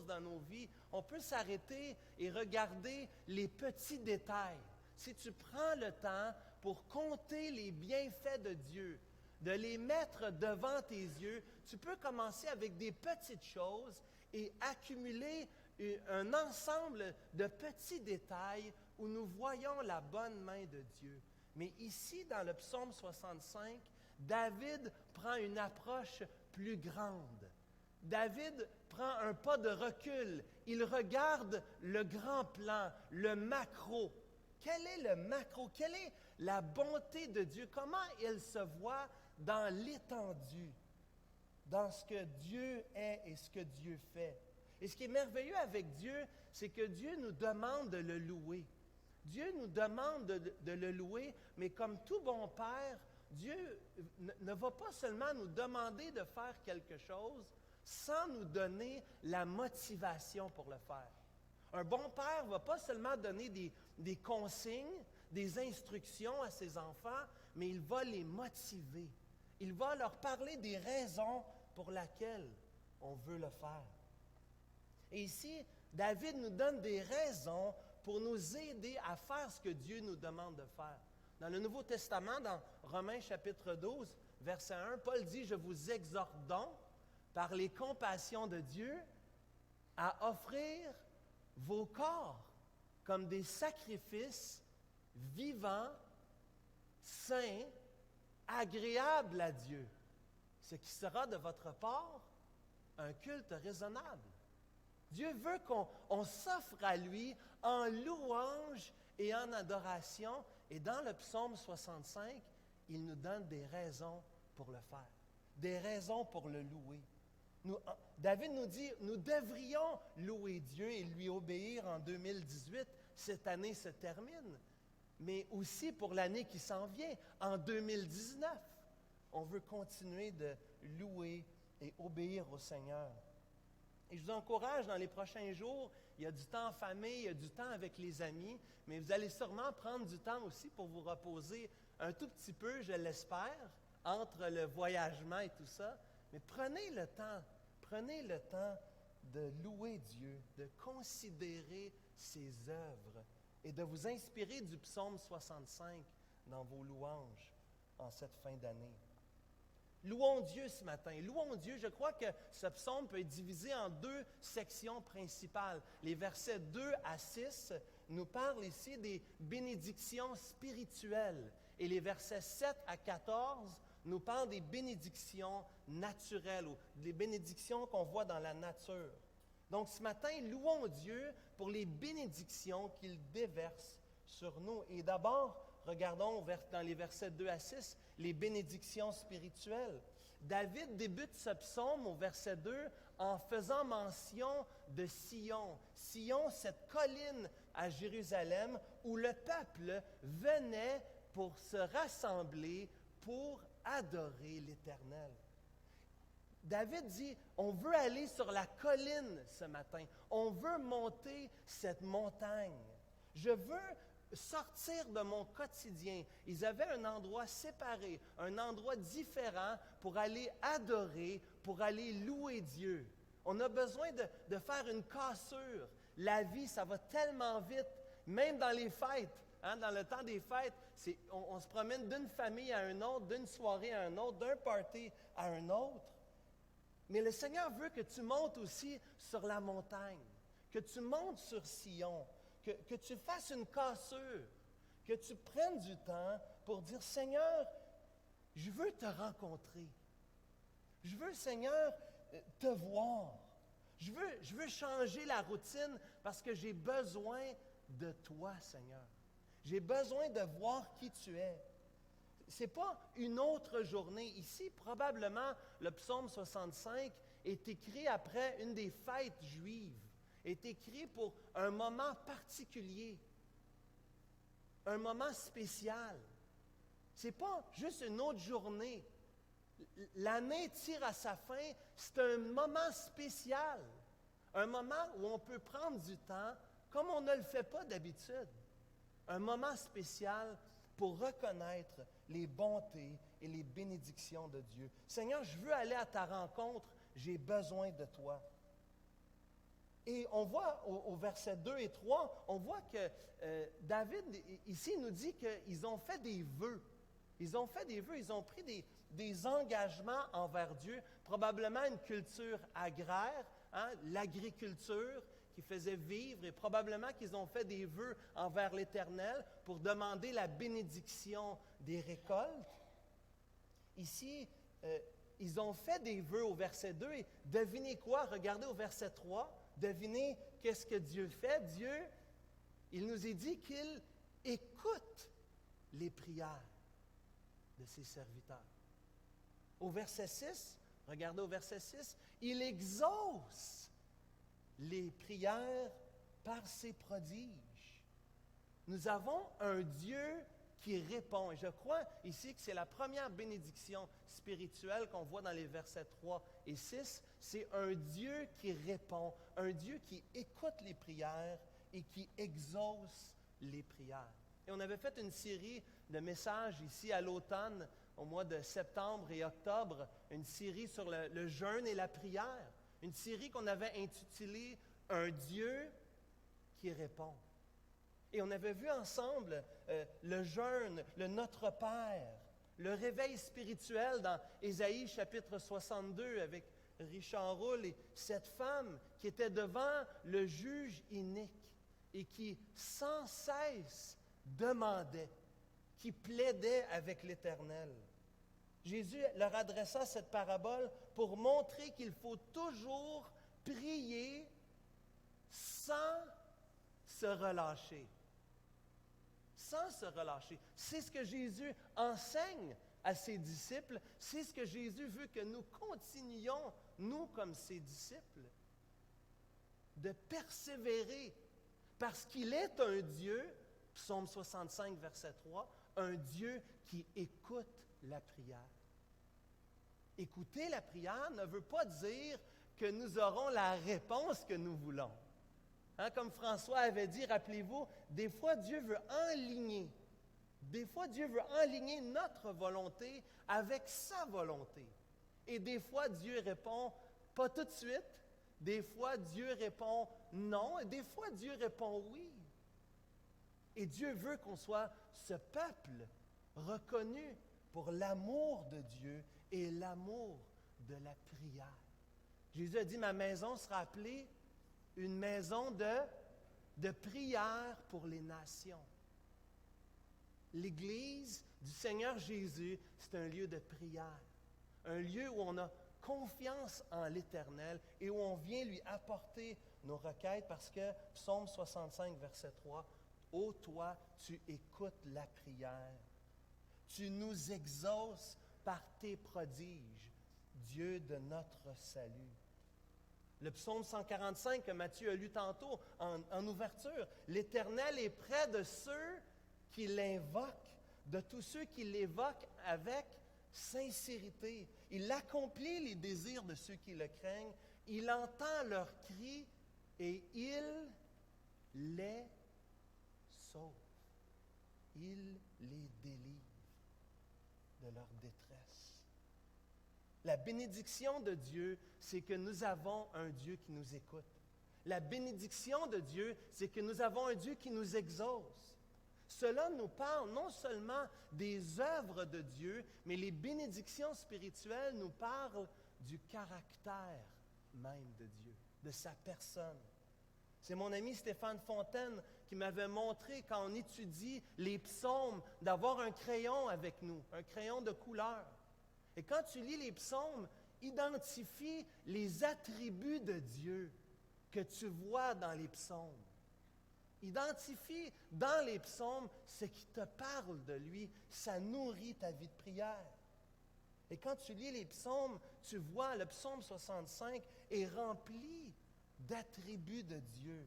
choses dans nos vies, on peut s'arrêter et regarder les petits détails. Si tu prends le temps pour compter les bienfaits de Dieu, de les mettre devant tes yeux, tu peux commencer avec des petites choses et accumuler un ensemble de petits détails où nous voyons la bonne main de Dieu. Mais ici, dans le psaume 65, David prend une approche plus grande. David prend un pas de recul. Il regarde le grand plan, le macro. Quel est le macro? Quelle est la bonté de Dieu? Comment elle se voit dans l'étendue, dans ce que Dieu est et ce que Dieu fait? Et ce qui est merveilleux avec Dieu, c'est que Dieu nous demande de le louer. Dieu nous demande de le louer, mais comme tout bon père, Dieu ne va pas seulement nous demander de faire quelque chose sans nous donner la motivation pour le faire. Un bon père ne va pas seulement donner des consignes, des instructions à ses enfants, mais il va les motiver. Il va leur parler des raisons pour lesquelles on veut le faire. Et ici, David nous donne des raisons pour nous aider à faire ce que Dieu nous demande de faire. Dans le Nouveau Testament, dans Romains chapitre 12, verset 1, Paul dit « Je vous exhorte donc, par les compassions de Dieu, à offrir vos corps comme des sacrifices vivants, saints, agréables à Dieu, ce qui sera de votre part un culte raisonnable. » Dieu veut qu'on s'offre à lui en louange et en adoration. Et dans le psaume 65, il nous donne des raisons pour le faire, des raisons pour le louer. David nous dit, nous devrions louer Dieu et lui obéir en 2018. Cette année se termine, mais aussi pour l'année qui s'en vient, en 2019. On veut continuer de louer et obéir au Seigneur. Et je vous encourage, dans les prochains jours, il y a du temps en famille, il y a du temps avec les amis, mais vous allez sûrement prendre du temps aussi pour vous reposer un tout petit peu, je l'espère, entre le voyagement et tout ça. Mais prenez le temps de louer Dieu, de considérer ses œuvres et de vous inspirer du psaume 65 dans vos louanges en cette fin d'année. Louons Dieu ce matin. Louons Dieu. Je crois que ce psaume peut être divisé en deux sections principales. Les versets 2 à 6 nous parlent ici des bénédictions spirituelles. Et les versets 7 à 14 nous parlent des bénédictions naturelles, ou des bénédictions qu'on voit dans la nature. Donc ce matin, louons Dieu pour les bénédictions qu'il déverse sur nous. Et d'abord, regardons dans les versets 2 à 6, les bénédictions spirituelles. David débute ce psaume au verset 2 en faisant mention de Sion. Sion, cette colline à Jérusalem où le peuple venait pour se rassembler pour adorer l'Éternel. David dit, on veut aller sur la colline ce matin. On veut monter cette montagne. Je veux sortir de mon quotidien. Ils avaient un endroit séparé, un endroit différent pour aller adorer, pour aller louer Dieu. On a besoin de faire une cassure. La vie, ça va tellement vite, même dans les fêtes. Hein, dans le temps des fêtes, on se promène d'une famille à une autre, d'une soirée à une autre, d'un party à un autre. Mais le Seigneur veut que tu montes aussi sur la montagne, que tu montes sur Sion, que tu fasses une cassure, que tu prennes du temps pour dire, Seigneur, je veux te rencontrer. Je veux, Seigneur, te voir. Je veux changer la routine parce que j'ai besoin de toi, Seigneur. J'ai besoin de voir qui tu es. Ce n'est pas une autre journée. Ici, probablement, le psaume 65 est écrit après une des fêtes juives, est écrit pour un moment particulier, un moment spécial. Ce n'est pas juste une autre journée. L'année tire à sa fin, c'est un moment spécial, un moment où on peut prendre du temps comme on ne le fait pas d'habitude. Un moment spécial pour reconnaître les bontés et les bénédictions de Dieu. Seigneur, je veux aller à ta rencontre, j'ai besoin de toi. Et on voit au verset 2 et 3, on voit que David, ici, nous dit qu'ils ont fait des vœux. Ils ont fait des vœux, ils ont pris des engagements envers Dieu, probablement une culture agraire, l'agriculture qui faisait vivre, et probablement qu'ils ont fait des vœux envers l'Éternel pour demander la bénédiction des récoltes. Ici, ils ont fait des vœux au verset 2, et devinez quoi? Regardez au verset 3, devinez qu'est-ce que Dieu fait. Dieu, il nous est dit qu'il écoute les prières de ses serviteurs. Au verset 6, regardez au verset 6, il exauce les prières par ses prodiges. Nous avons un Dieu qui répond. Et je crois ici que c'est la première bénédiction spirituelle qu'on voit dans les versets 3 et 6. C'est un Dieu qui répond, un Dieu qui écoute les prières et qui exauce les prières. Et on avait fait une série de messages ici à l'automne, au mois de septembre et octobre, une série sur le jeûne et la prière. Une série qu'on avait intitulée « Un Dieu qui répond ». Et on avait vu ensemble le jeûne, le Notre Père, le réveil spirituel dans Ésaïe chapitre 62 avec Richard Roule et cette femme qui était devant le juge inique et qui sans cesse demandait, qui plaidait avec l'Éternel. Jésus leur adressa cette parabole pour montrer qu'il faut toujours prier sans se relâcher. Sans se relâcher. C'est ce que Jésus enseigne à ses disciples. C'est ce que Jésus veut que nous continuions, nous comme ses disciples, de persévérer parce qu'il est un Dieu, Psaume 65, verset 3, un Dieu qui écoute la prière. Écouter la prière ne veut pas dire que nous aurons la réponse que nous voulons. Comme François avait dit, rappelez-vous, des fois Dieu veut enligner. Des fois Dieu veut enligner notre volonté avec sa volonté. Et des fois Dieu répond pas tout de suite. Des fois Dieu répond non. Et des fois Dieu répond oui. Et Dieu veut qu'on soit ce peuple reconnu pour l'amour de Dieu et l'amour de la prière. Jésus a dit, ma maison sera appelée une maison de prière pour les nations. L'Église du Seigneur Jésus, c'est un lieu de prière, un lieu où on a confiance en l'Éternel et où on vient lui apporter nos requêtes parce que Psaume 65, verset 3, « Ô toi, tu écoutes la prière, tu nous exauces par tes prodiges, Dieu de notre salut. » Le psaume 145 que Matthieu a lu tantôt en ouverture, « L'Éternel est près de ceux qui l'invoquent, de tous ceux qui l'évoquent avec sincérité. Il accomplit les désirs de ceux qui le craignent, il entend leurs cris et il les sauve. Il les délivre de leur détresse. » La bénédiction de Dieu, c'est que nous avons un Dieu qui nous écoute. La bénédiction de Dieu, c'est que nous avons un Dieu qui nous exauce. Cela nous parle non seulement des œuvres de Dieu, mais les bénédictions spirituelles nous parlent du caractère même de Dieu, de sa personne. C'est mon ami Stéphane Fontaine qui m'avait montré, quand on étudie les psaumes, d'avoir un crayon avec nous, un crayon de couleur. Et quand tu lis les psaumes, identifie les attributs de Dieu que tu vois dans les psaumes. Identifie dans les psaumes ce qui te parle de lui. Ça nourrit ta vie de prière. Et quand tu lis les psaumes, tu vois le psaume 65 est rempli d'attributs de Dieu,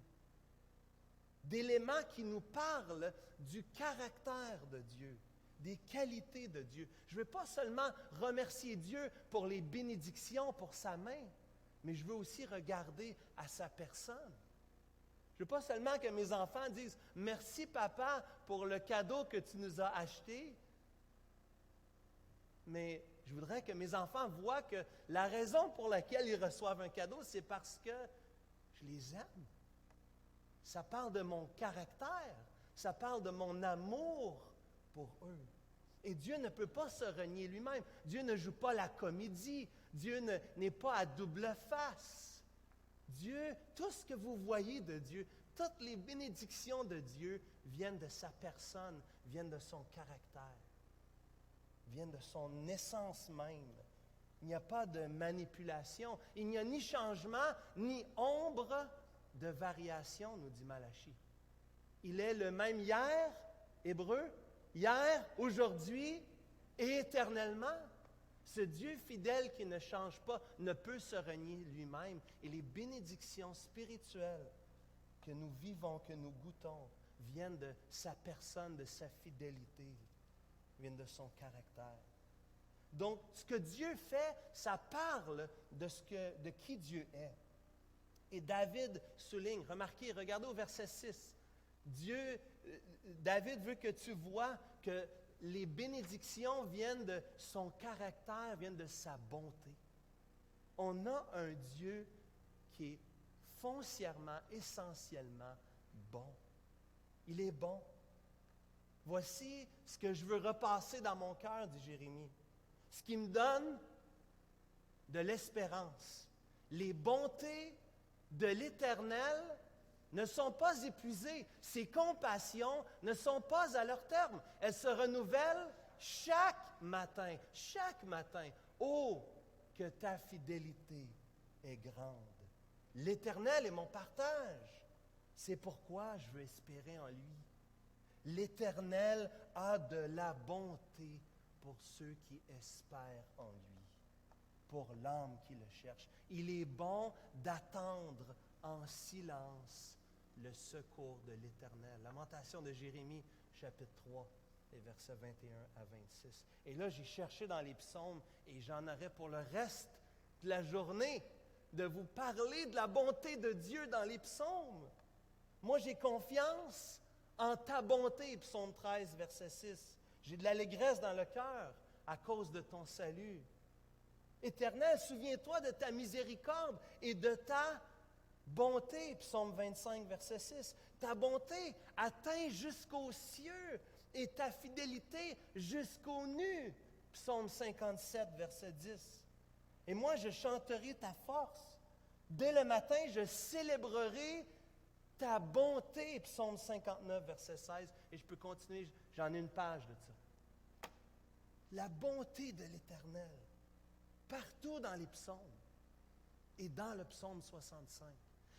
d'éléments qui nous parlent du caractère de Dieu, des qualités de Dieu. Je ne veux pas seulement remercier Dieu pour les bénédictions, pour sa main, mais je veux aussi regarder à sa personne. Je ne veux pas seulement que mes enfants disent « Merci papa pour le cadeau que tu nous as acheté », mais je voudrais que mes enfants voient que la raison pour laquelle ils reçoivent un cadeau, c'est parce que Je les aime. Ça parle de mon caractère. Ça parle de mon amour pour eux. Et Dieu ne peut pas se renier lui-même. Dieu ne joue pas la comédie. Dieu n'est pas à double face. Dieu, tout ce que vous voyez de Dieu, toutes les bénédictions de Dieu viennent de sa personne, viennent de son caractère, viennent de son essence même. Il n'y a pas de manipulation. Il n'y a ni changement, ni ombre de variation, nous dit Malachie. Il est le même hier, Hébreu, hier, aujourd'hui et éternellement. Ce Dieu fidèle qui ne change pas ne peut se renier lui-même. Et les bénédictions spirituelles que nous vivons, que nous goûtons, viennent de sa personne, de sa fidélité, viennent de son caractère. Donc, ce que Dieu fait, ça parle de qui Dieu est. Et David souligne, remarquez, regardez au verset 6. David veut que tu vois que les bénédictions viennent de son caractère, viennent de sa bonté. On a un Dieu qui est foncièrement, essentiellement bon. Il est bon. Voici ce que je veux repasser dans mon cœur, dit Jérémie. Ce qui me donne de l'espérance. Les bontés de l'Éternel ne sont pas épuisées. Ses compassions ne sont pas à leur terme. Elles se renouvellent chaque matin. Chaque matin. Oh, que ta fidélité est grande. L'Éternel est mon partage. C'est pourquoi je veux espérer en lui. L'Éternel a de la bonté pour ceux qui espèrent en lui, pour l'âme qui le cherche. Il est bon d'attendre en silence le secours de l'Éternel. Lamentation de Jérémie, chapitre 3, les versets 21 à 26. Et là, j'ai cherché dans les psaumes et j'en aurais pour le reste de la journée de vous parler de la bonté de Dieu dans les psaumes. Moi, j'ai confiance en ta bonté, psaume 13, verset 6. J'ai de l'allégresse dans le cœur à cause de ton salut. Éternel, souviens-toi de ta miséricorde et de ta bonté, psaume 25, verset 6. Ta bonté atteint jusqu'aux cieux et ta fidélité jusqu'aux nues, psaume 57, verset 10. Et moi, je chanterai ta force. Dès le matin, je célébrerai ta bonté, psaume 59, verset 16. Et je peux continuer, j'en ai une page de ça. La bonté de l'Éternel, partout dans les psaumes et dans le psaume 65.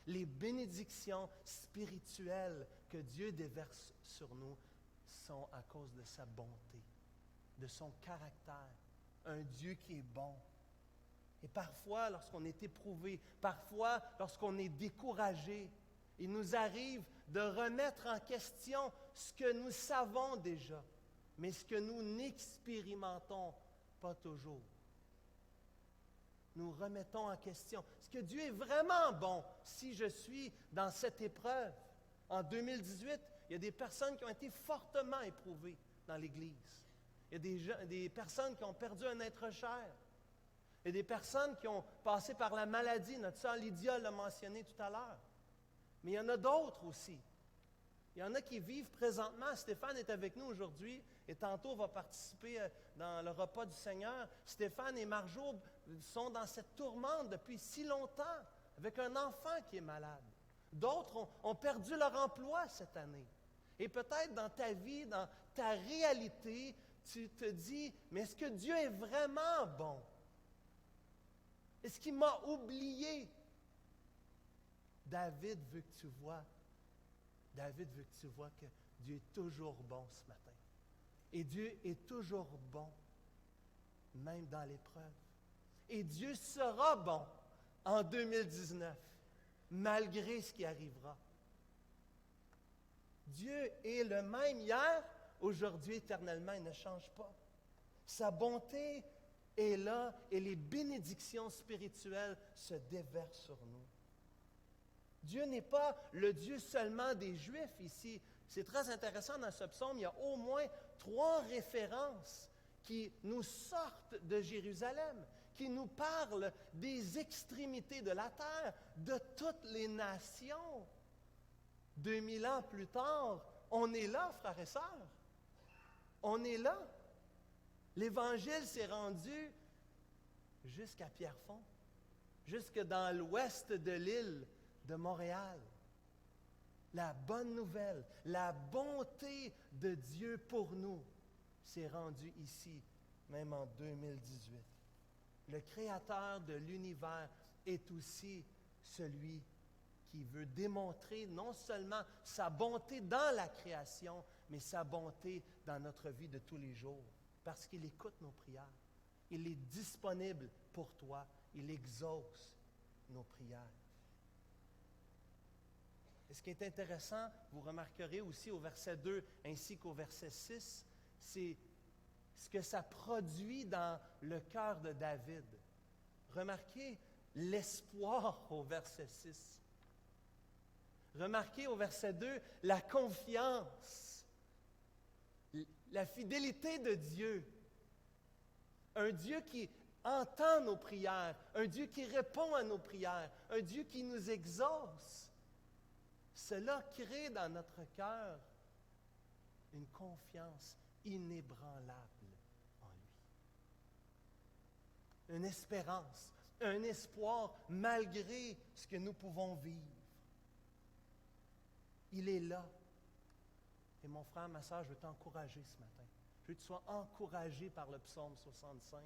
Les bénédictions spirituelles que Dieu déverse sur nous sont à cause de sa bonté, de son caractère. Un Dieu qui est bon. Et parfois, lorsqu'on est éprouvé, parfois, lorsqu'on est découragé, il nous arrive de remettre en question ce que nous savons déjà, mais ce que nous n'expérimentons pas toujours. Nous remettons en question. Est-ce que Dieu est vraiment bon si je suis dans cette épreuve? En 2018, il y a des personnes qui ont été fortement éprouvées dans l'Église. Il y a des personnes qui ont perdu un être cher. Il y a des personnes qui ont passé par la maladie. Notre sœur Lydia l'a mentionné tout à l'heure. Mais il y en a d'autres aussi. Il y en a qui vivent présentement. Stéphane est avec nous aujourd'hui et tantôt va participer dans le repas du Seigneur. Stéphane et Marjo sont dans cette tourmente depuis si longtemps avec un enfant qui est malade. D'autres ont perdu leur emploi cette année. Et peut-être dans ta vie, dans ta réalité, tu te dis, mais est-ce que Dieu est vraiment bon? Est-ce qu'il m'a oublié? David veut que tu vois que Dieu est toujours bon ce matin. Et Dieu est toujours bon, même dans l'épreuve. Et Dieu sera bon en 2019, malgré ce qui arrivera. Dieu est le même hier, aujourd'hui, éternellement, il ne change pas. Sa bonté est là et les bénédictions spirituelles se déversent sur nous. Dieu n'est pas le Dieu seulement des Juifs ici. C'est très intéressant dans ce psaume, il y a au moins 3 références qui nous sortent de Jérusalem, qui nous parle des extrémités de la terre, de toutes les nations. 2000 ans plus tard, on est là, frères et sœurs. On est là. L'Évangile s'est rendu jusqu'à Pierrefonds, jusque dans l'ouest de l'île de Montréal. La bonne nouvelle, la bonté de Dieu pour nous s'est rendue ici, même en 2018. Le Créateur de l'univers est aussi celui qui veut démontrer non seulement sa bonté dans la création, mais sa bonté dans notre vie de tous les jours, parce qu'il écoute nos prières. Il est disponible pour toi. Il exauce nos prières. Et ce qui est intéressant, vous remarquerez aussi au verset 2 ainsi qu'au verset 6, c'est ce que ça produit dans le cœur de David. Remarquez l'espoir au verset 6. Remarquez au verset 2 la confiance, la fidélité de Dieu. Un Dieu qui entend nos prières, un Dieu qui répond à nos prières, un Dieu qui nous exauce. Cela crée dans notre cœur une confiance inébranlable en lui. Une espérance, un espoir malgré ce que nous pouvons vivre. Il est là. Et mon frère, ma sœur, je veux t'encourager ce matin. Je veux que tu sois encouragé par le psaume 65.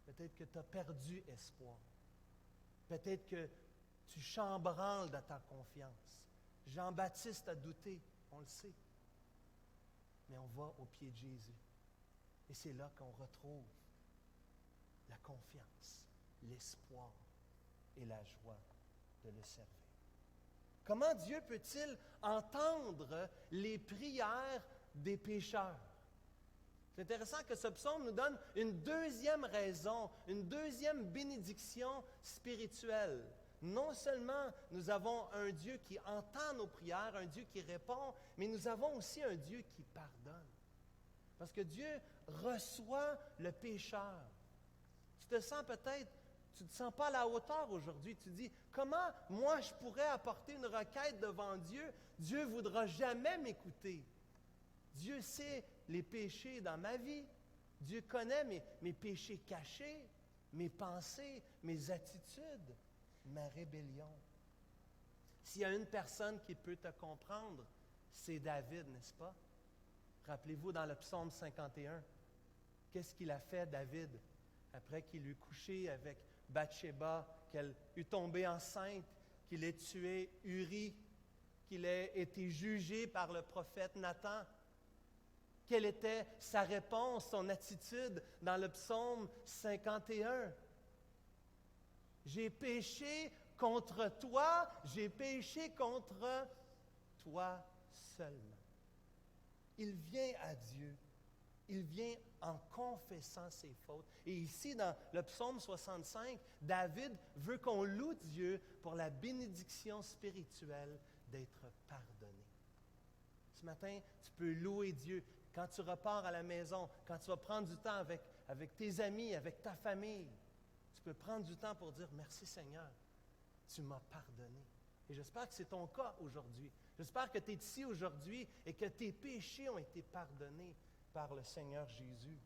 Peut-être que tu as perdu espoir. Peut-être que tu chambranles de ta confiance. Jean-Baptiste a douté, on le sait. Mais on va au pied de Jésus. Et c'est là qu'on retrouve la confiance, l'espoir et la joie de le servir. Comment Dieu peut-il entendre les prières des pécheurs? C'est intéressant que ce psaume nous donne une deuxième raison, une deuxième bénédiction spirituelle. Non seulement nous avons un Dieu qui entend nos prières, un Dieu qui répond, mais nous avons aussi un Dieu qui pardonne. Parce que Dieu reçoit le pécheur. Tu te sens peut-être, tu ne te sens pas à la hauteur aujourd'hui. Tu dis, comment moi je pourrais apporter une requête devant Dieu? Dieu ne voudra jamais m'écouter. Dieu sait les péchés dans ma vie. Dieu connaît mes péchés cachés, mes pensées, mes attitudes, ma rébellion. S'il y a une personne qui peut te comprendre, c'est David, n'est-ce pas? Rappelez-vous dans le psaume 51, qu'est-ce qu'il a fait, David, après qu'il eut couché avec Bathsheba, qu'elle eut tombé enceinte, qu'il ait tué Uri, qu'il ait été jugé par le prophète Nathan? Quelle était sa réponse, son attitude dans le psaume 51? J'ai péché contre toi, j'ai péché contre toi seulement. Il vient à Dieu, il vient en confessant ses fautes. Et ici, dans le psaume 65, David veut qu'on loue Dieu pour la bénédiction spirituelle d'être pardonné. Ce matin, tu peux louer Dieu. Quand tu repars à la maison, quand tu vas prendre du temps avec tes amis, avec ta famille, tu peux prendre du temps pour dire « Merci Seigneur, tu m'as pardonné. » Et j'espère que c'est ton cas aujourd'hui. J'espère que tu es ici aujourd'hui et que tes péchés ont été pardonnés par le Seigneur Jésus.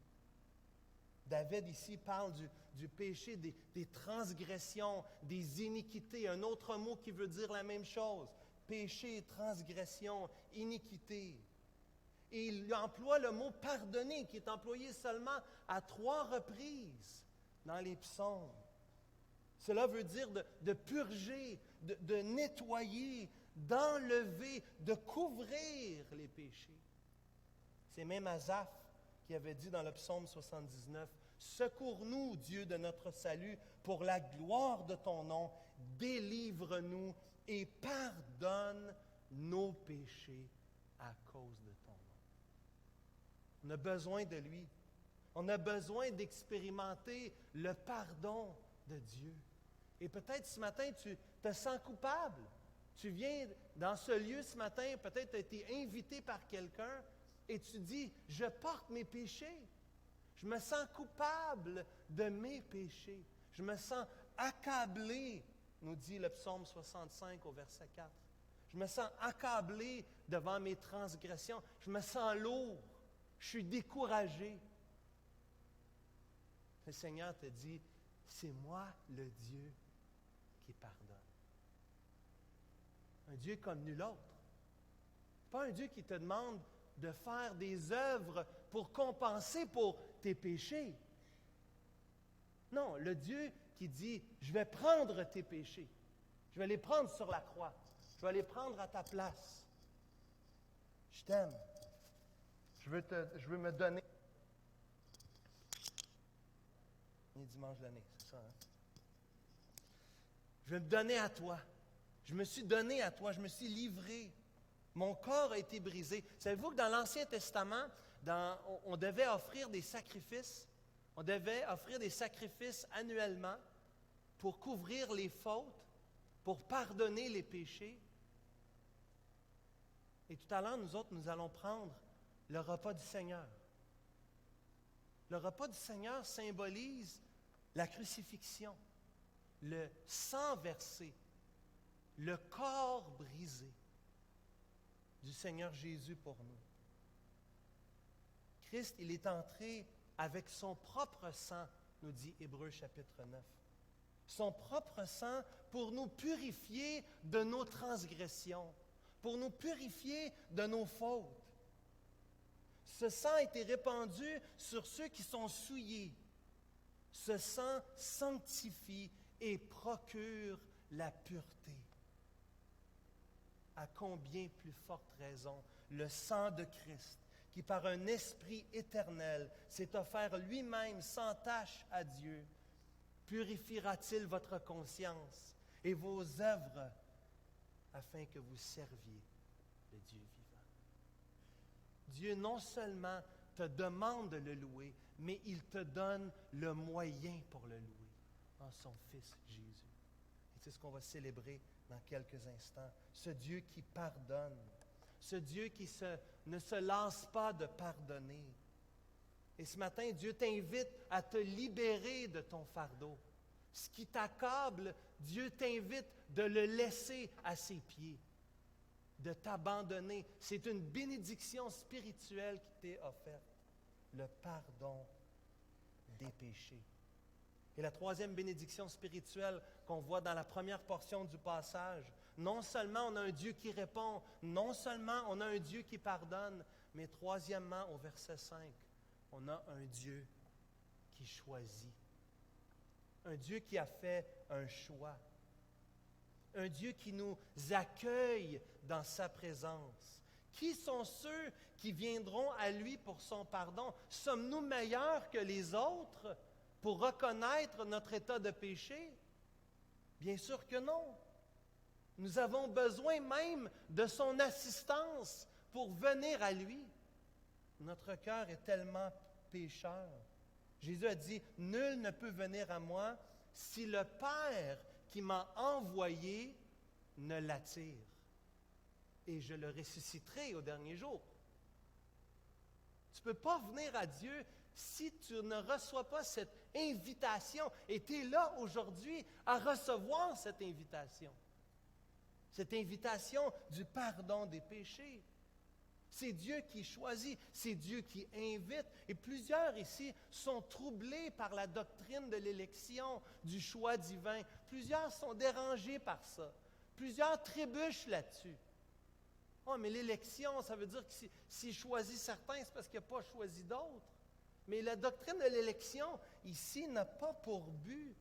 David ici parle du péché, des transgressions, des iniquités. Un autre mot qui veut dire la même chose. Péché, transgression, iniquité. Et il emploie le mot « pardonner » qui est employé seulement à 3 reprises dans les psaumes. Cela veut dire de purger, de nettoyer, d'enlever, de couvrir les péchés. C'est même Asaph qui avait dit dans le psaume 79, « Secours-nous, Dieu de notre salut, pour la gloire de ton nom, délivre-nous et pardonne nos péchés à cause de ton nom. » On a besoin de lui. On a besoin d'expérimenter le pardon de Dieu. Et peut-être ce matin, tu te sens coupable. Tu viens dans ce lieu ce matin, peut-être tu as été invité par quelqu'un et tu dis, je porte mes péchés. Je me sens coupable de mes péchés. Je me sens accablé, nous dit le psaume 65 au verset 4. Je me sens accablé devant mes transgressions. Je me sens lourd. Je suis découragé. Le Seigneur te dit, c'est moi le Dieu qui pardonne. Un Dieu comme nul autre. Pas un Dieu qui te demande de faire des œuvres pour compenser pour tes péchés. Non, le Dieu qui dit, je vais prendre tes péchés. Je vais les prendre sur la croix. Je vais les prendre à ta place. Je t'aime. Je veux me donner. On est dimanche de l'année, c'est ça, hein? Je vais me donner à toi. Je me suis donné à toi. Je me suis livré. Mon corps a été brisé. Savez-vous que dans l'Ancien Testament, on devait offrir des sacrifices. On devait offrir des sacrifices annuellement pour couvrir les fautes, pour pardonner les péchés. Et tout à l'heure, nous autres, nous allons prendre le repas du Seigneur. Le repas du Seigneur symbolise la crucifixion, le sang versé, le corps brisé du Seigneur Jésus pour nous. Christ, il est entré avec son propre sang, nous dit Hébreux chapitre 9. Son propre sang pour nous purifier de nos transgressions, pour nous purifier de nos fautes. Ce sang a été répandu sur ceux qui sont souillés. Ce sang sanctifie et procure la pureté. À combien plus forte raison, le sang de Christ, qui par un esprit éternel s'est offert lui-même sans tache à Dieu, purifiera-t-il votre conscience et vos œuvres afin que vous serviez le Dieu vivant. Dieu non seulement te demande de le louer, mais il te donne le moyen pour le louer en son Fils Jésus. Et c'est ce qu'on va célébrer dans quelques instants. Ce Dieu qui pardonne, ce Dieu qui ne se lasse pas de pardonner. Et ce matin, Dieu t'invite à te libérer de ton fardeau. Ce qui t'accable, Dieu t'invite de le laisser à ses pieds, de t'abandonner. C'est une bénédiction spirituelle qui t'est offerte, le pardon des péchés. Et la troisième bénédiction spirituelle qu'on voit dans la première portion du passage, non seulement on a un Dieu qui répond, non seulement on a un Dieu qui pardonne, mais troisièmement, au verset 5, on a un Dieu qui choisit. Un Dieu qui a fait un choix. Un Dieu qui nous accueille dans sa présence. Qui sont ceux qui viendront à lui pour son pardon? Sommes-nous meilleurs que les autres pour reconnaître notre état de péché? Bien sûr que non. Nous avons besoin même de son assistance pour venir à lui. Notre cœur est tellement pécheur. Jésus a dit, « Nul ne peut venir à moi si le Père qui m'a envoyé ne l'attire. Et je le ressusciterai au dernier jour. » Tu ne peux pas venir à Dieu si tu ne reçois pas cette invitation. Et tu es là aujourd'hui à recevoir cette invitation. Cette invitation du pardon des péchés. C'est Dieu qui choisit, c'est Dieu qui invite. Et plusieurs ici sont troublés par la doctrine de l'élection, du choix divin. Plusieurs sont dérangés par ça. Plusieurs trébuchent là-dessus. Oh, mais l'élection, ça veut dire que s'il choisit certains, c'est parce qu'il n'a pas choisi d'autres. Mais la doctrine de l'élection, ici, n'a pas pour but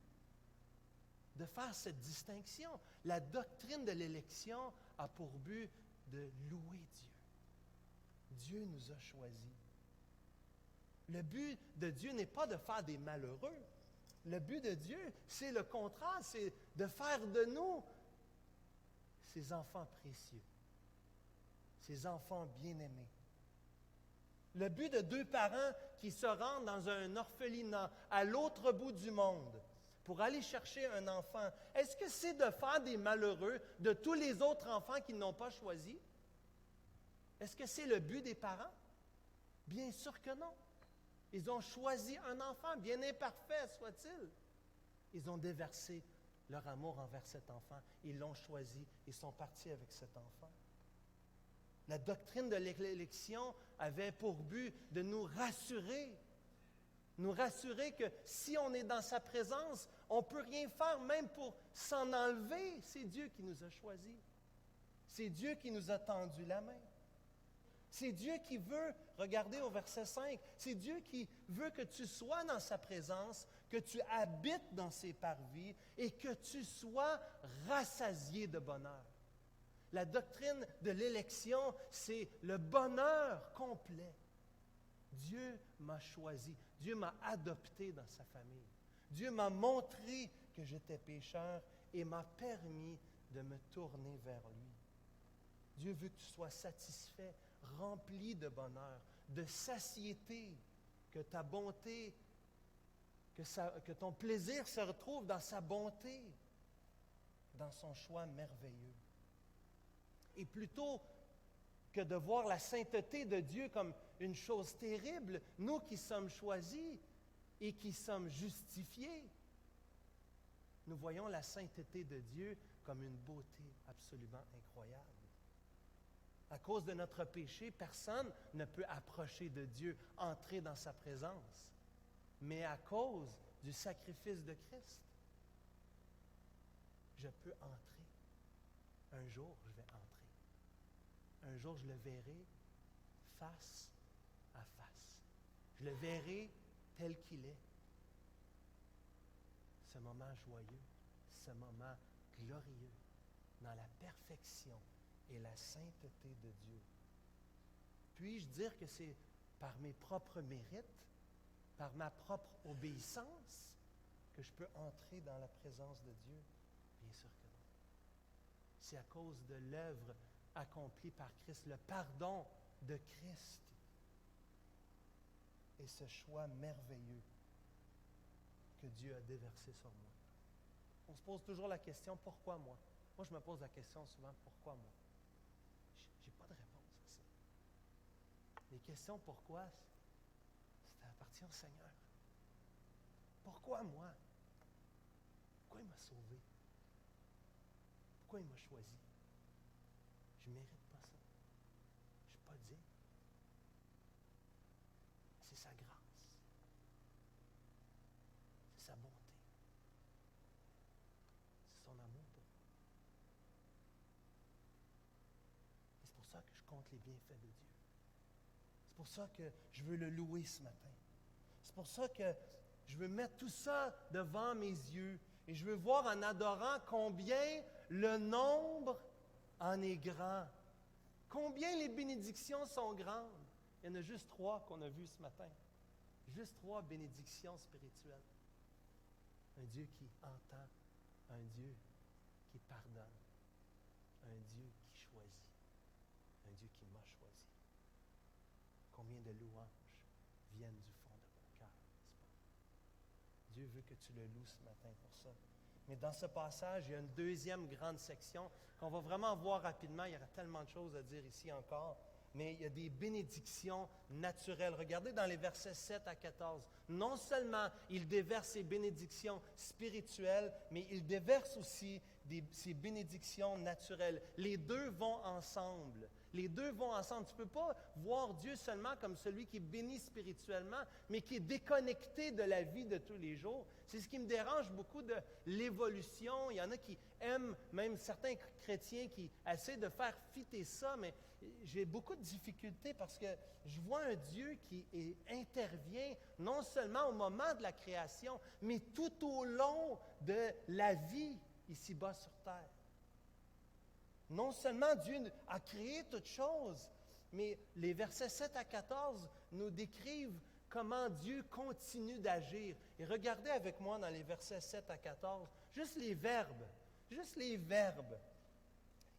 de faire cette distinction. La doctrine de l'élection a pour but de louer Dieu. Dieu nous a choisis. Le but de Dieu n'est pas de faire des malheureux. Le but de Dieu, c'est le contraire, c'est de faire de nous ses enfants précieux, ses enfants bien-aimés. Le but de deux parents qui se rendent dans un orphelinat à l'autre bout du monde pour aller chercher un enfant, est-ce que c'est de faire des malheureux de tous les autres enfants qu'ils n'ont pas choisis? Est-ce que c'est le but des parents? Bien sûr que non. Ils ont choisi un enfant, bien imparfait soit-il. Ils ont déversé leur amour envers cet enfant. Ils l'ont choisi et sont partis avec cet enfant. La doctrine de l'élection avait pour but de nous rassurer que si on est dans sa présence, on ne peut rien faire même pour s'en enlever. C'est Dieu qui nous a choisis. C'est Dieu qui nous a tendu la main. C'est Dieu qui veut, regardez au verset 5, c'est Dieu qui veut que tu sois dans sa présence, que tu habites dans ses parvis et que tu sois rassasié de bonheur. La doctrine de l'élection, c'est le bonheur complet. Dieu m'a choisi, Dieu m'a adopté dans sa famille. Dieu m'a montré que j'étais pécheur et m'a permis de me tourner vers lui. Dieu veut que tu sois satisfait, rempli de bonheur, de satiété, que ta bonté, que ton plaisir se retrouve dans sa bonté, dans son choix merveilleux. Et plutôt que de voir la sainteté de Dieu comme une chose terrible, nous qui sommes choisis et qui sommes justifiés, nous voyons la sainteté de Dieu comme une beauté absolument incroyable. À cause de notre péché, personne ne peut approcher de Dieu, entrer dans sa présence. Mais à cause du sacrifice de Christ, je peux entrer. Un jour, je vais entrer. Un jour, je le verrai face à face. Je le verrai tel qu'il est. Ce moment joyeux, ce moment glorieux, dans la perfection et la sainteté de Dieu. Puis-je dire que c'est par mes propres mérites, par ma propre obéissance, que je peux entrer dans la présence de Dieu? Bien sûr que non. C'est à cause de l'œuvre accomplie par Christ, le pardon de Christ et ce choix merveilleux que Dieu a déversé sur moi. On se pose toujours la question, pourquoi moi? Moi, je me pose la question souvent, pourquoi moi? Je n'ai pas de réponse à ça. Les questions pourquoi, ça appartient au Seigneur. Pourquoi moi? Pourquoi il m'a sauvé? Pourquoi il m'a choisi? Je ne mérite pas ça. Je ne suis pas digne. C'est sa grâce. C'est sa bonté. C'est son amour pour moi. Et c'est pour ça que je compte les bienfaits de Dieu. C'est pour ça que je veux le louer ce matin. C'est pour ça que je veux mettre tout ça devant mes yeux et je veux voir en adorant combien le nombre en est grand. Combien les bénédictions sont grandes. Il y en a juste 3 qu'on a vues ce matin. Juste 3 bénédictions spirituelles. Un Dieu qui entend, un Dieu qui pardonne, un Dieu qui choisit, un Dieu qui m'a choisi. Combien de louanges viennent du fond de mon cœur, n'est-ce pas? Dieu veut que tu le loues ce matin pour ça. Mais dans ce passage, il y a une deuxième grande section qu'on va vraiment voir rapidement. Il y aura tellement de choses à dire ici encore. Mais il y a des bénédictions naturelles. Regardez dans les versets 7 à 14. Non seulement il déverse ses bénédictions spirituelles, mais il déverse aussi ses bénédictions naturelles. Les deux vont ensemble. Les deux vont ensemble. Tu ne peux pas voir Dieu seulement comme celui qui bénit spirituellement, mais qui est déconnecté de la vie de tous les jours. C'est ce qui me dérange beaucoup de l'évolution. Il y en a qui aiment, même certains chrétiens qui essaient de faire fitter ça, mais j'ai beaucoup de difficultés parce que je vois un Dieu qui intervient non seulement au moment de la création, mais tout au long de la vie ici-bas sur terre. Non seulement Dieu a créé toutes choses, mais les versets 7 à 14 nous décrivent comment Dieu continue d'agir. Et regardez avec moi dans les versets 7 à 14, juste les verbes.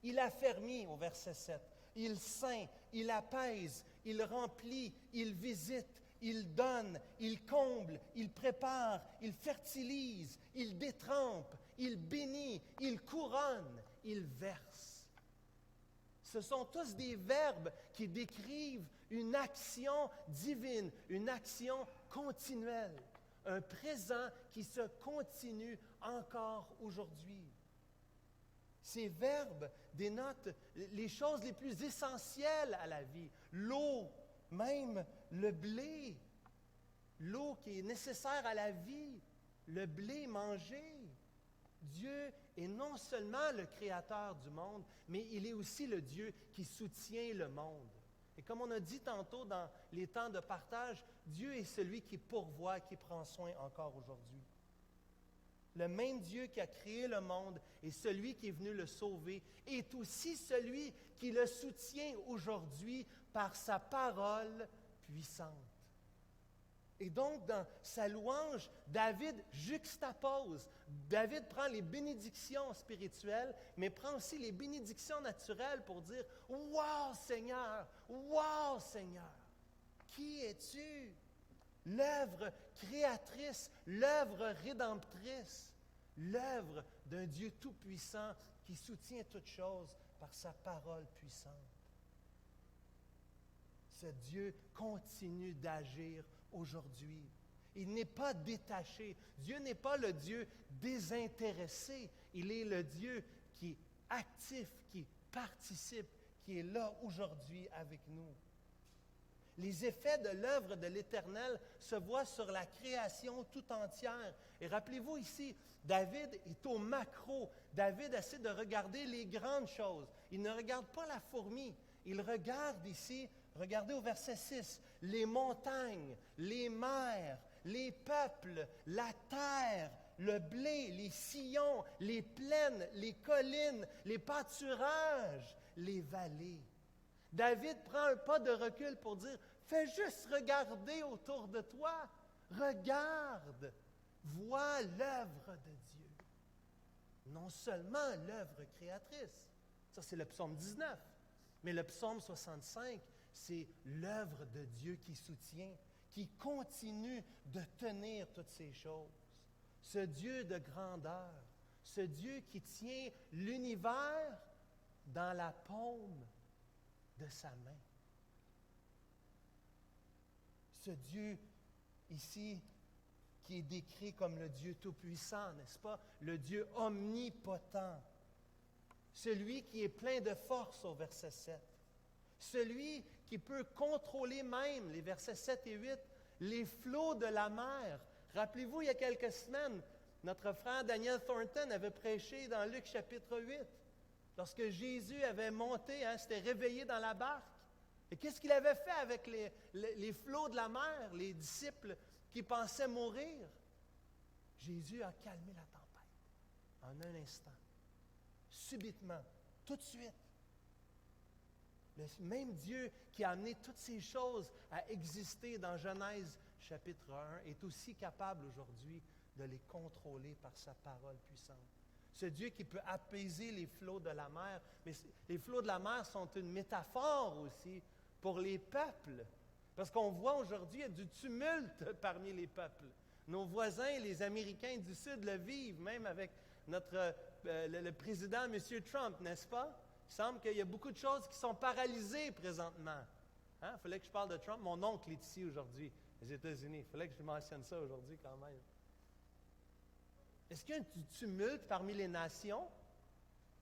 Il affermit au verset 7, il ceint, il apaise, il remplit, il visite, il donne, il comble, il prépare, il fertilise, il détrempe, il bénit, il couronne, il verse. Ce sont tous des verbes qui décrivent une action divine, une action continuelle, un présent qui se continue encore aujourd'hui. Ces verbes dénotent les choses les plus essentielles à la vie. L'eau, même le blé, l'eau qui est nécessaire à la vie, le blé mangé. Dieu est non seulement le créateur du monde, mais il est aussi le Dieu qui soutient le monde. Et comme on a dit tantôt dans les temps de partage, Dieu est celui qui pourvoit, qui prend soin encore aujourd'hui. Le même Dieu qui a créé le monde et celui qui est venu le sauver est aussi celui qui le soutient aujourd'hui par sa parole puissante. Et donc, dans sa louange, David juxtapose. David prend les bénédictions spirituelles, mais prend aussi les bénédictions naturelles pour dire « Wow, Seigneur! Wow, Seigneur! Qui es-tu? » L'œuvre créatrice, l'œuvre rédemptrice, l'œuvre d'un Dieu tout-puissant qui soutient toutes choses par sa parole puissante. Ce Dieu continue d'agir aujourd'hui. Il n'est pas détaché. Dieu n'est pas le Dieu désintéressé. Il est le Dieu qui est actif, qui participe, qui est là aujourd'hui avec nous. Les effets de l'œuvre de l'Éternel se voient sur la création tout entière. Et rappelez-vous ici, David est au macro. David essaie de regarder les grandes choses. Il ne regarde pas la fourmi. Il regarde ici, regardez au verset 6, les montagnes, les mers, les peuples, la terre, le blé, les sillons, les plaines, les collines, les pâturages, les vallées. David prend un pas de recul pour dire, fais juste regarder autour de toi. Regarde, vois l'œuvre de Dieu. Non seulement l'œuvre créatrice, ça c'est le psaume 19, mais le psaume 65, c'est l'œuvre de Dieu qui soutient, qui continue de tenir toutes ces choses. Ce Dieu de grandeur, ce Dieu qui tient l'univers dans la paume de sa main. Ce Dieu ici qui est décrit comme le Dieu tout-puissant, n'est-ce pas? Le Dieu omnipotent. Celui qui est plein de force au verset 7. Celui qui peut contrôler même, les versets 7 et 8, les flots de la mer. Rappelez-vous, il y a quelques semaines, notre frère Daniel Thornton avait prêché dans Luc chapitre 8. Lorsque Jésus avait monté, s'était réveillé dans la barque. Et qu'est-ce qu'il avait fait avec les flots de la mer, les disciples qui pensaient mourir? Jésus a calmé la tempête en un instant, subitement, tout de suite. Le même Dieu qui a amené toutes ces choses à exister dans Genèse chapitre 1 est aussi capable aujourd'hui de les contrôler par sa parole puissante. Ce Dieu qui peut apaiser les flots de la mer, mais les flots de la mer sont une métaphore aussi pour les peuples. Parce qu'on voit aujourd'hui, il y a du tumulte parmi les peuples. Nos voisins, les Américains du Sud, le vivent, même avec le président, M. Trump, n'est-ce pas? Il semble qu'il y a beaucoup de choses qui sont paralysées présentement. Il fallait que je parle de Trump. Mon oncle est ici aujourd'hui, aux États-Unis. Il fallait que je mentionne ça aujourd'hui quand même. Est-ce qu'il y a du tumulte parmi les nations?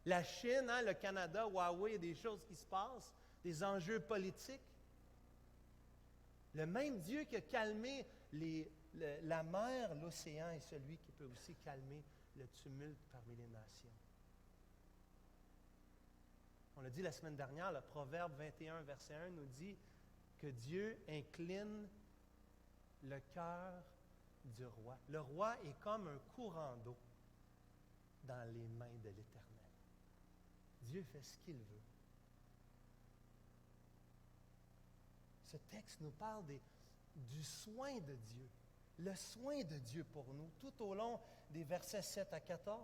La Chine, le Canada, Huawei, il y a des choses qui se passent, des enjeux politiques. Le même Dieu qui a calmé la mer, l'océan, est celui qui peut aussi calmer le tumulte parmi les nations. On l'a dit la semaine dernière, le Proverbe 21, verset 1 nous dit que Dieu incline le cœur du roi. Le roi est comme un courant d'eau dans les mains de l'Éternel. Dieu fait ce qu'il veut. Ce texte nous parle du soin de Dieu, le soin de Dieu pour nous, tout au long des versets 7 à 14.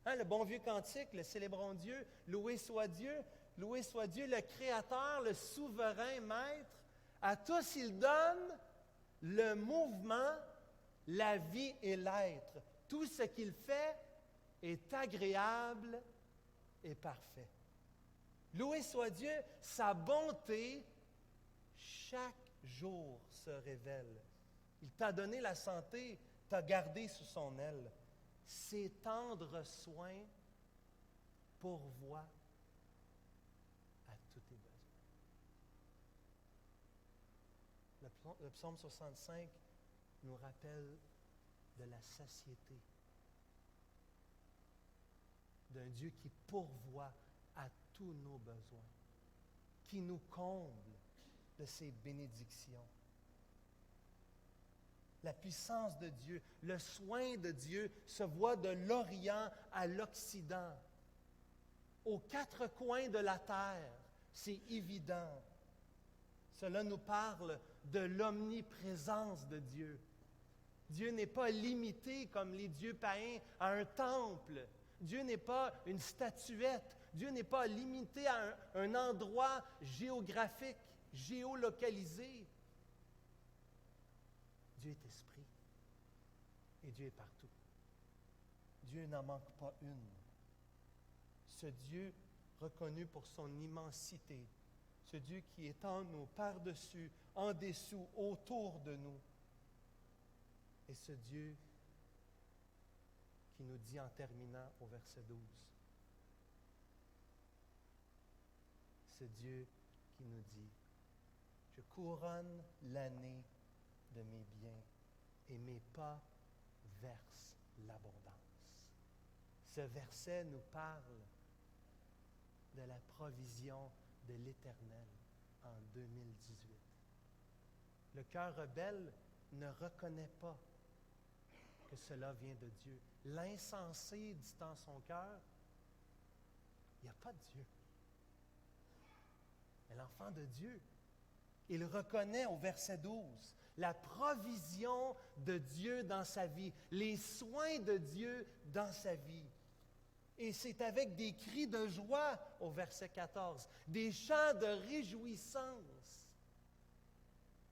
Le bon vieux cantique, le célébrons Dieu, loué soit Dieu, le Créateur, le souverain Maître. À tous il donne le mouvement, la vie et l'être. Tout ce qu'il fait est agréable et parfait. Loué soit Dieu, sa bonté chaque jour se révèle. Il t'a donné la santé, t'a gardé sous son aile. Ses tendres soins pourvoient à tous tes besoins. Le psaume 65 nous rappelle de la satiété d'un Dieu qui pourvoit à tous nos besoins, qui nous comble de ses bénédictions. La puissance de Dieu, le soin de Dieu se voit de l'Orient à l'Occident, aux quatre coins de la terre. C'est évident. Cela nous parle de l'omniprésence de Dieu. Dieu n'est pas limité comme les dieux païens à un temple. Dieu n'est pas une statuette. Dieu n'est pas limité à un endroit géographique, géolocalisé. Dieu est esprit et Dieu est partout. Dieu n'en manque pas une. Ce Dieu reconnu pour son immensité, ce Dieu qui est en nous, par-dessus, en dessous, autour de nous, et ce Dieu qui nous dit en terminant au verset 12, ce Dieu qui nous dit, « Je couronne l'année de mes biens et mes pas versent l'abondance. » Ce verset nous parle de la provision de l'Éternel en 2018. Le cœur rebelle ne reconnaît pas que cela vient de Dieu. L'insensé dit en son cœur, il n'y a pas de Dieu. Mais l'enfant de Dieu, il reconnaît au verset 12 la provision de Dieu dans sa vie, les soins de Dieu dans sa vie. Et c'est avec des cris de joie au verset 14, des chants de réjouissance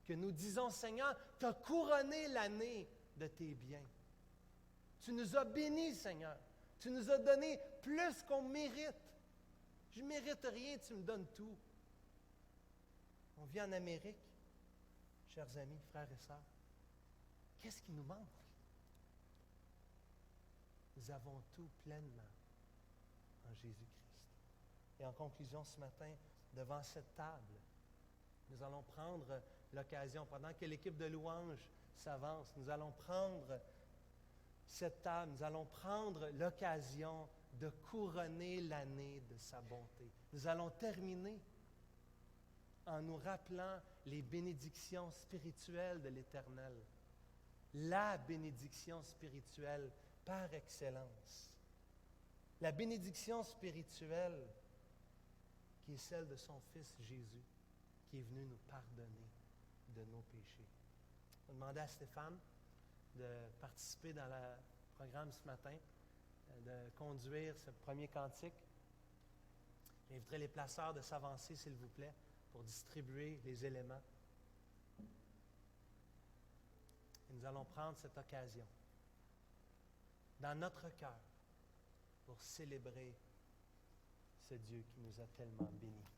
que nous disons, Seigneur, tu as couronné l'année de tes biens. Tu nous as bénis, Seigneur. Tu nous as donné plus qu'on mérite. Je ne mérite rien, tu me donnes tout. On vit en Amérique, chers amis, frères et sœurs. Qu'est-ce qui nous manque? Nous avons tout pleinement en Jésus-Christ. Et en conclusion, ce matin, devant cette table, nous allons prendre l'occasion, pendant que l'équipe de louanges s'avance, nous allons prendre cette table, nous allons prendre l'occasion de couronner l'année de sa bonté. Nous allons terminer en nous rappelant les bénédictions spirituelles de l'Éternel, la bénédiction spirituelle par excellence. La bénédiction spirituelle qui est celle de son Fils Jésus, qui est venu nous pardonner de nos péchés. On va demander à Stéphane de participer dans le programme ce matin, de conduire ce premier cantique. J'inviterai les placeurs de s'avancer, s'il vous plaît, pour distribuer les éléments. Et nous allons prendre cette occasion dans notre cœur pour célébrer ce Dieu qui nous a tellement bénis.